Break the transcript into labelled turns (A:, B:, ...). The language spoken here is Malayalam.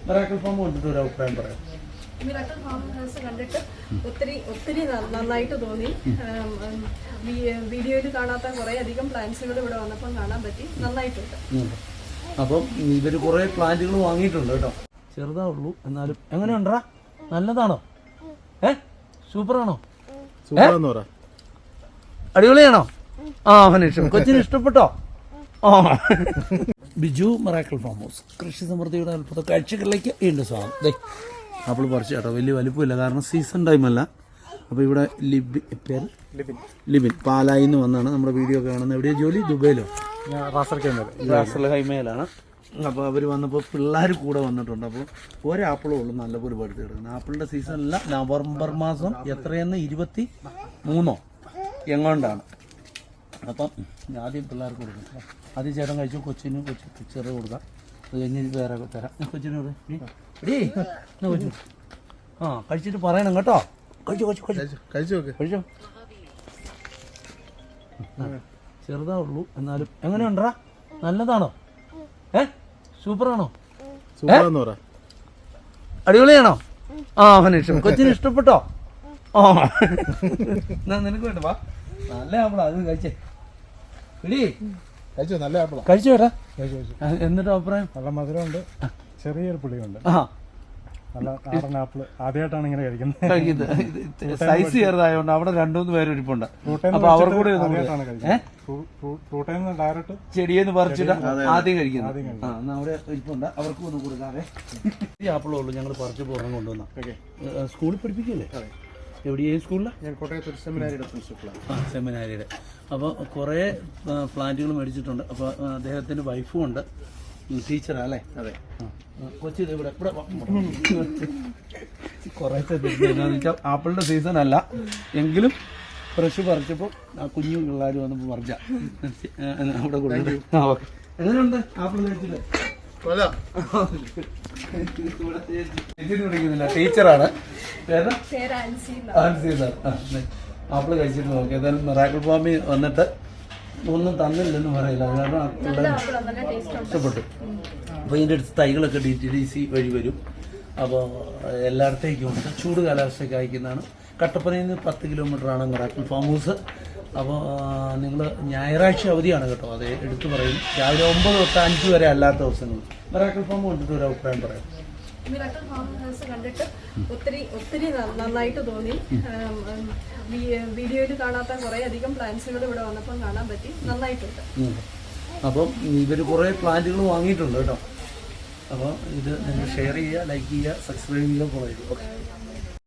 A: മിറാക്കിൾ ഫാം കണ്ടിട്ട് ഒരു അഭിപ്രായം പറയാം.
B: മിറാക്കിൾ ഫാം ഹൗസ് കണ്ടിട്ട് ഒത്തിരി നന്നായിട്ട് തോന്നി. വീഡിയോയിൽ കാണാത്ത കുറേ അധികം പ്ലാന്റ്സുകൾ ഇവിടെ വന്നപ്പോൾ കാണാൻ പറ്റി. നന്നായിട്ടുണ്ട്.
A: അപ്പം ഇവർ കുറേ പ്ലാന്റുകൾ വാങ്ങിയിട്ടുണ്ട് കേട്ടോ. ചെറുതാവുള്ളൂ എന്നാലും എങ്ങനെയുണ്ടാ? നല്ലതാണോ? സൂപ്പറാണോ? അടിപൊളിയാണോ? അവന് കൊച്ചിന് ഇഷ്ടപ്പെട്ടോ? ബിജു മിറാക്കിൾ ഫാം ഹൗസ് കൃഷി സമൃദ്ധിയുടെ അത്ഭുത കാഴ്ചകളിലേക്ക് വീണ്ടും സ്വാഗതം. ആപ്പിൾ പറിച്ചു കേട്ടോ. വലിയ വലിപ്പമില്ല, കാരണം സീസൺ ടൈമല്ല. അപ്പോൾ ഇവിടെ ലിബിൻ പാലായിൽ നിന്ന് വന്നാണ് നമ്മുടെ വീഡിയോ കാണുന്നത്. എവിടെയാണ് ജോലി? ദുബൈയിലോ? റാസൽ ഹൈമയിലാണ്. അപ്പോൾ അവർ വന്നപ്പോൾ പിള്ളേർ കൂടെ വന്നിട്ടുണ്ട്. അപ്പോൾ ഒരാപ്പിളേ ഉള്ളൂ നല്ലപോലെ പഴുത്ത് കിടക്കുന്നത്. ആപ്പിളിൻ്റെ സീസണല്ല, നവംബർ മാസം എത്രയെന്ന് 23 എങ്ങോണ്ടാണ്. അപ്പം ആദ്യം പിള്ളേർക്ക് കൊടുക്കും. ആദ്യം ചേട്ടൻ കഴിച്ചു. കൊച്ചിന് ചെറിയ കൊടുക്കാം. അത് കഴിഞ്ഞ് വേറെ തരാം. കൊച്ചിനോട് കൊച്ചു കഴിച്ചിട്ട് പറയണം കേട്ടോ. കഴിച്ചോ. ചെറുതാവുള്ളൂ എന്നാലും എങ്ങനെയുണ്ടാ? നല്ലതാണോ? സൂപ്പറാണോ? അടിപൊളിയാണോ? അവന് കൊച്ചിന് ഇഷ്ടപ്പെട്ടോ? നിനക്ക് വേണ്ട വാ. നല്ല ആപ്പിളാ, അത് കഴിച്ചേ. കഴിച്ചു ചേട്ടാ. എന്നിട്ട് അഭിപ്രായം?
C: നല്ല മധുരമുണ്ട്, ചെറിയൊരു പുളിയുണ്ട്. നല്ല നാടൻ ആപ്പിള് ആദ്യമായിട്ടാണ് ഇങ്ങനെ കഴിക്കുന്നത്.
A: സൈസ് ചെറുതായതുകൊണ്ട് അവിടെ 2-3 പേര് ഇരിപ്പുണ്ട്. അപ്പൊ അവർ കൂടെ
C: ഡയറക്റ്റ്
A: ചെടിയെന്ന് പറിച്ചിട്ട് ആദ്യം കഴിക്കുന്നത്. അവിടെ ഇരിപ്പുണ്ട്, അവർക്കും ഒന്നും കൊടുക്കാതെ. ഈ ആപ്പിളേ ഉള്ളൂ ഞങ്ങൾ പറിച്ച് പുറം കൊണ്ടുവന്ന. സ്കൂളിൽ പഠിപ്പിക്കില്ലേ? എവിടെയായി സ്കൂളിലാണ്?
C: ഞാൻ കോട്ടയത്ത് സെമിനാരിയുടെ പ്രിൻസിപ്പളാണ്.
A: സെമിനാരിയുടെ. അപ്പോൾ കുറേ പ്ലാന്റുകൾ മേടിച്ചിട്ടുണ്ട്. അപ്പോൾ അദ്ദേഹത്തിൻ്റെ വൈഫും ഉണ്ട്, ടീച്ചറാ അല്ലേ?
C: അതെ.
A: കൊച്ചി ഇവിടെ കുറേ എന്താണെന്ന് വെച്ചാൽ ആപ്പിളിൻ്റെ സീസൺ അല്ല എങ്കിലും ഫ്രഷ് പറിച്ചപ്പോൾ ആ കുഞ്ഞു പിള്ളേർ വന്നപ്പോൾ പറിച്ച അവിടെ കൊണ്ടു. ഓക്കെ. എങ്ങനെയുണ്ട് ആപ്പിൾ കഴിച്ചിട്ട്? വിളിക്കുന്നില്ല, ടീച്ചറാണ്. ആപ്പിള് കഴിച്ചിട്ട് നോക്കി. ഏതായാലും മിറാക്കിൾ ഫാമിൽ വന്നിട്ട് ഒന്നും തന്നില്ലെന്ന് പറയില്ല, കാരണം ഇഷ്ടപ്പെട്ടു. അപ്പോൾ ഇതിൻ്റെ അടുത്ത് തൈകളൊക്കെ DTDC വഴി വരും. അപ്പോൾ എല്ലായിടത്തേക്കും ഉണ്ട്. ചൂട് കാലാവസ്ഥയ്ക്ക് അയക്കുന്നതാണ്. കട്ടപ്പനയിൽ നിന്ന് 10 കിലോമീറ്ററാണ് മിറാക്കിൾ ഫാം ഹൗസ്. അപ്പോൾ നിങ്ങൾ ഞായറാഴ്ച അവധിയാണ് കേട്ടോ, അത് എടുത്തു പറയും. രാവിലെ 9 തൊട്ട് 5 വരെ അല്ലാത്ത ദിവസങ്ങൾ. മിറാക്കിൾ ഫാം കണ്ടിട്ട് ഒരു അഭിപ്രായം പറയാം.
B: മിറാക്കിൾ ഫാം ഹൗസ് കണ്ടിട്ട് ഒത്തിരി നന്നായിട്ട് തോന്നി. വീഡിയോയിൽ കാണാത്ത കുറേ അധികം പ്ലാന്റ്സുകൾ ഇവിടെ വന്നപ്പോൾ കാണാൻ പറ്റി. നന്നായിട്ടുണ്ട്.
A: അപ്പം ഇവർ കുറേ പ്ലാന്റുകൾ വാങ്ങിയിട്ടുണ്ട് കേട്ടോ. അപ്പോൾ ഇത് നിങ്ങൾ ഷെയർ ചെയ്യുക, ലൈക്ക് ചെയ്യുക, സബ്സ്ക്രൈബ് ചെയ്യുക, ഫോളോ ചെയ്യുക. ഓക്കെ.